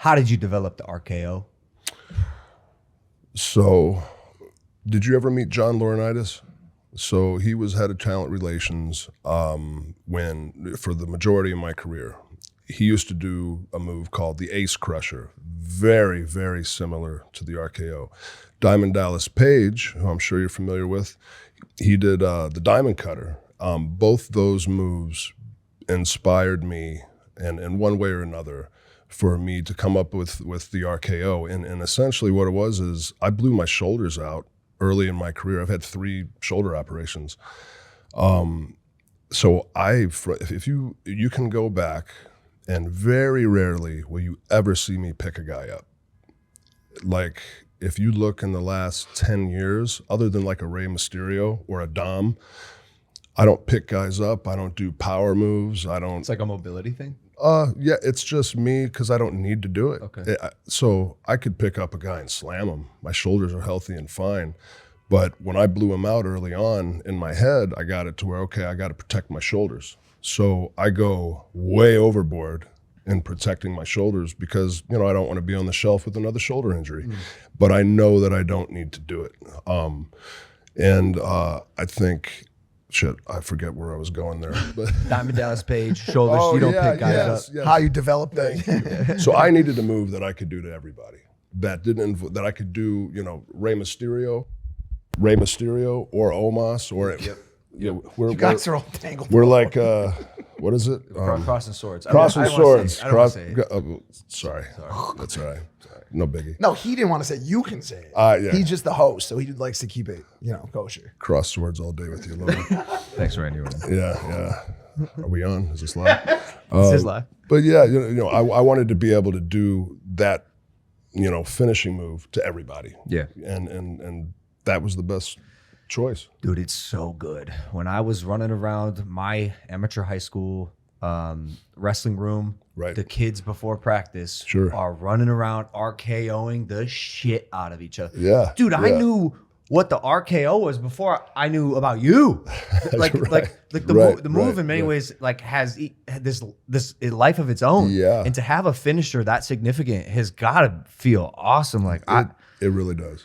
How did you develop the RKO? So, did you ever meet John Laurinaitis? So he was head of talent relations when, for the majority of my career. He used to do a move called the Ace Crusher, very, very similar to the RKO. Diamond Dallas Page, who I'm sure you're familiar with, he did the Diamond Cutter. Both those moves inspired me, and in one way or another, for me to come up with the RKO. And essentially what it was is I blew my shoulders out early in my career. I've had 3 shoulder operations. So if you can go back, and very rarely will you ever see me pick a guy up. Like, if you look in the last 10 years, other than like a Rey Mysterio or a Dom, I don't pick guys up. I don't do power moves. I don't. It's like a mobility thing? Yeah, it's just me because I don't need to do it. Okay. So I could pick up a guy and slam him. My shoulders are healthy and fine. But when I blew him out early on in my head, I got it to where, okay, I got to protect my shoulders. So I go way overboard in protecting my shoulders because, I don't want to be on the shelf with another shoulder injury. But I know that I don't need to do it. I think... Shit, I forget where I was going there. But Diamond Dallas Page, shoulders, you don't pick guys up. Yes. How you develop that. So I needed a move that I could do to everybody. That that I could do, Rey Mysterio or Omos or You guys are all tangled. We're like what is it? Crossing swords. Crossing swords. Sorry. That's all right. No biggie. No, he didn't want to say it. You can say it. Yeah. He's just the host, so he likes to keep it, kosher. Cross swords all day with you, Logan. Thanks, Randy. Yeah. Are we on? Is this live? This is live. But yeah, I wanted to be able to do that, finishing move to everybody. Yeah. And that was the best choice. Dude, it's so good. When I was running around my amateur high school wrestling room, right, the kids before practice are running around RKOing the shit out of each other. Yeah. Dude, I knew what the RKO was before I knew about you. The move in many ways has this life of its own. Yeah. And to have a finisher that significant has got to feel awesome. It really does.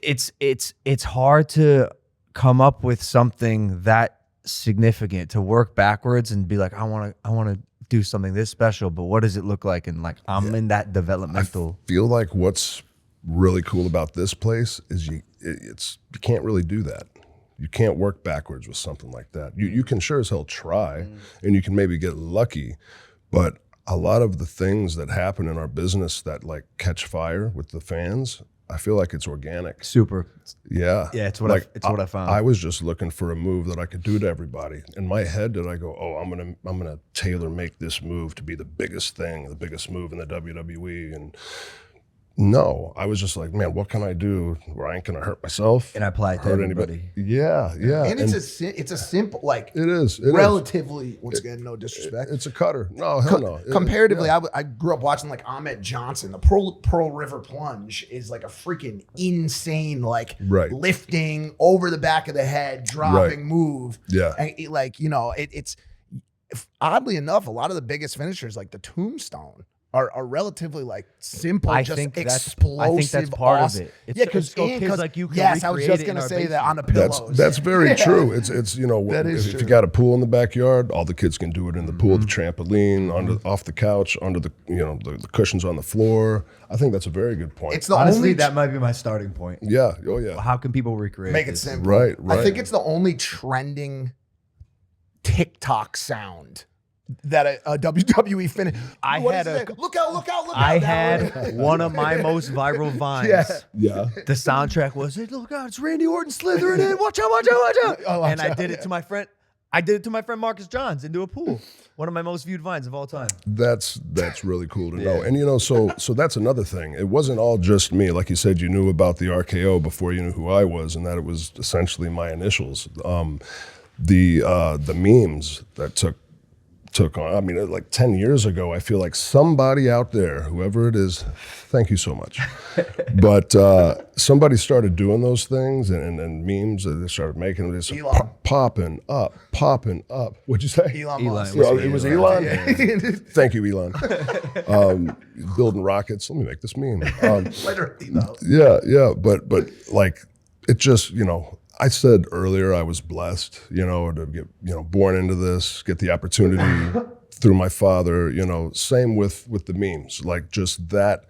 It's hard to come up with something that significant, to work backwards and be like, I want to do something this special, but what does it look like? And I'm in that developmental. I feel like what's really cool about this place is you can't really do that. You can't work backwards with something like that. You can sure as hell try, and you can maybe get lucky, but a lot of the things that happen in our business that catch fire with the fans, I feel like it's organic. Super. Yeah. Yeah, it's what I found. I was just looking for a move that I could do to everybody. In my head, did I go, I'm gonna tailor make this move to be the biggest thing, the biggest move in the WWE? And no, I was just like, man, what can I do where I ain't gonna hurt myself and I apply it to everybody. Yeah. And it's a simple it is relatively. Once again, no disrespect. It's a cutter. No, hell no. Comparatively, I grew up watching Ahmed Johnson. The Pearl River Plunge is like a freaking insane lifting over the back of the head, dropping move. Yeah, and it's oddly enough, a lot of the biggest finishers like the Tombstone are relatively simple, I just think explosive. I think that's part awesome. of it. Because kids like you can yes, I was recreate just it gonna in our say that basement. on the pillows. That's very true. It's That is if true. you got a pool in the backyard, all the kids can do it in the pool, the trampoline, off the couch, under the the cushions on the floor. I think that's a very good point. It's the Honestly, only that might be my starting point. Yeah. Oh yeah. How can people recreate make it this? simple. Right. I think it's the only trending TikTok sound that a WWE finish. Look out! I had one of my most viral vines. Yeah. The soundtrack was, look out, it's Randy Orton slithering in. Watch out. And I did it to my friend. I did it to my friend Marcus Johns into a pool. One of my most viewed vines of all time. That's really cool to know. And so that's another thing. It wasn't all just me. Like you said, you knew about the RKO before you knew who I was, and that it was essentially my initials. The memes that took took on. I mean, like 10 years ago, I feel like somebody out there, whoever it is, thank you so much. But somebody started doing those things and memes, and they started making this popping up. What'd you say? Elon Musk. It was Elon? Yeah. Thank you, Elon. Building rockets. Let me make this meme. Literally, though. Yeah. But like, it just, I said earlier I was blessed, to get, born into this, get the opportunity through my father, same with the memes, like just that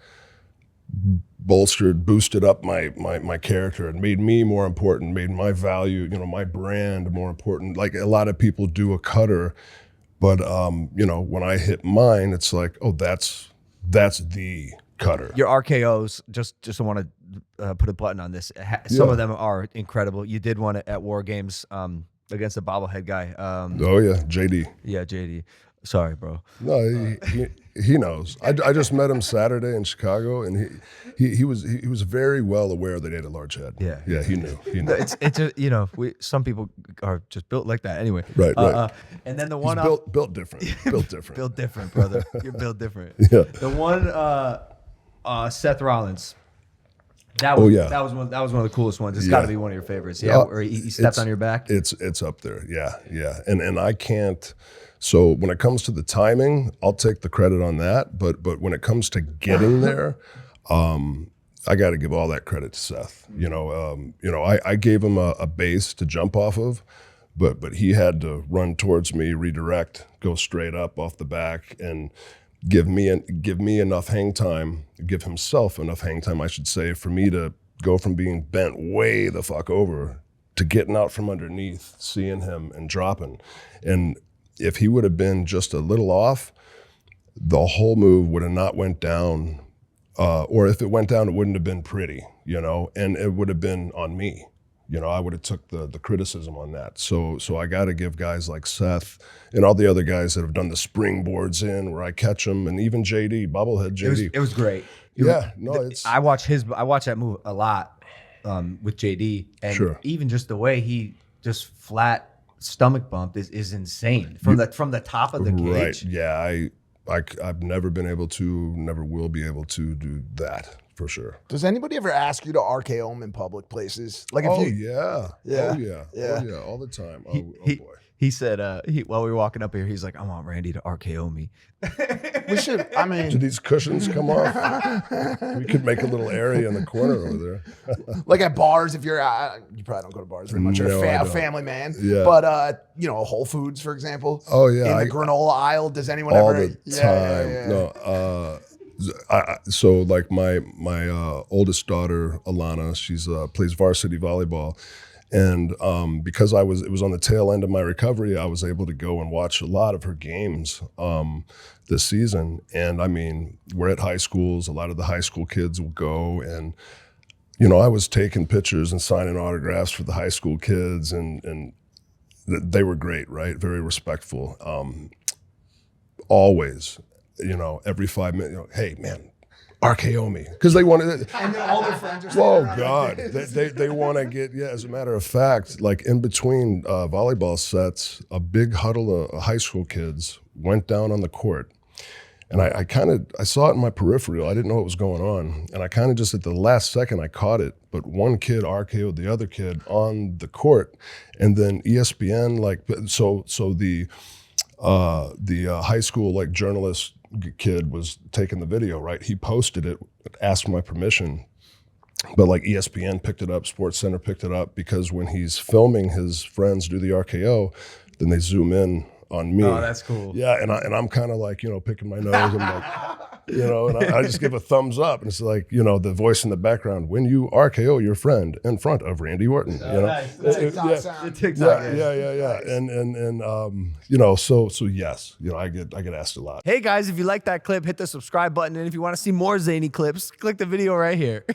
boosted up my character and made me more important, made my value, my brand more important. Like a lot of people do a cutter, but when I hit mine, it's like, oh, that's the cutter. Your RKOs, just want to put a button on this. Some of them are incredible. You did one at War Games against the bobblehead guy. Oh yeah, JD. Yeah, JD. Sorry, bro. No, he knows. I just met him Saturday in Chicago, and he was very well aware that he had a large head. Yeah, he knew. It's some people are just built like that. Anyway, right. And then the one built different. Built different. Built different, brother. You're built different. Yeah. The one Seth Rollins. That was one of the coolest ones. It's got to be one of your favorites. Yeah, where he stepped on your back. It's up there. Yeah. And I can't. So when it comes to the timing, I'll take the credit on that. But when it comes to getting there, I got to give all that credit to Seth. I gave him a base to jump off of, but he had to run towards me, redirect, go straight up off the back, and give me enough hang time, give himself enough hang time, I should say, for me to go from being bent way the fuck over to getting out from underneath, seeing him and dropping. And if he would have been just a little off, the whole move would have not went down, or if it went down, it wouldn't have been pretty, and it would have been on me. I would have took the criticism on that. So I got to give guys like Seth and all the other guys that have done the springboards in where I catch them, and even JD, bobblehead JD. It was great. I watch that move a lot with JD, and even just the way he just flat stomach bumped is insane from the top of the cage. Right. Yeah. I've never been able to, never will be able to do that. For sure. Does anybody ever ask you to RKO him in public places? Like yeah, all the time. Oh boy. He said, while we were walking up here, he's like, I want Randy to RKO me. We should, do these cushions come off? We could make a little area in the corner over there. Like at bars, if you're, you probably don't go to bars very much. You're a family man. Yeah. But, Whole Foods, for example. Oh, yeah. In the granola aisle, does anyone all ever? All the time. Yeah. No, so like my oldest daughter, Alana, she's plays varsity volleyball. And because it was on the tail end of my recovery, I was able to go and watch a lot of her games this season. And I mean, we're at high schools. A lot of the high school kids will go, and I was taking pictures and signing autographs for the high school kids, and they were great, right? Very respectful. Always, every 5 minutes, hey man, RKO me, because they wanted it. And all their friends are oh God, they want to get, as a matter of fact, like in between volleyball sets, a big huddle of high school kids went down on the court, and I saw it in my peripheral. I didn't know what was going on, and I kind of just at the last second I caught it, but one kid RKO'd the other kid on the court, and then ESPN, so the high school journalist kid was taking the video, right? He posted it, asked my permission, but ESPN picked it up, Sports Center picked it up, because when he's filming his friends do the RKO, then they zoom in on me. Oh, that's cool. Yeah, and I'm kind of picking my nose. I'm like, and I just give a thumbs up, and it's the voice in the background, when you RKO your friend in front of Randy Orton. Nice. The TikTok. Yeah. And so yes, I get asked a lot. Hey guys, if you like that clip, hit the subscribe button, and if you want to see more zany clips, click the video right here.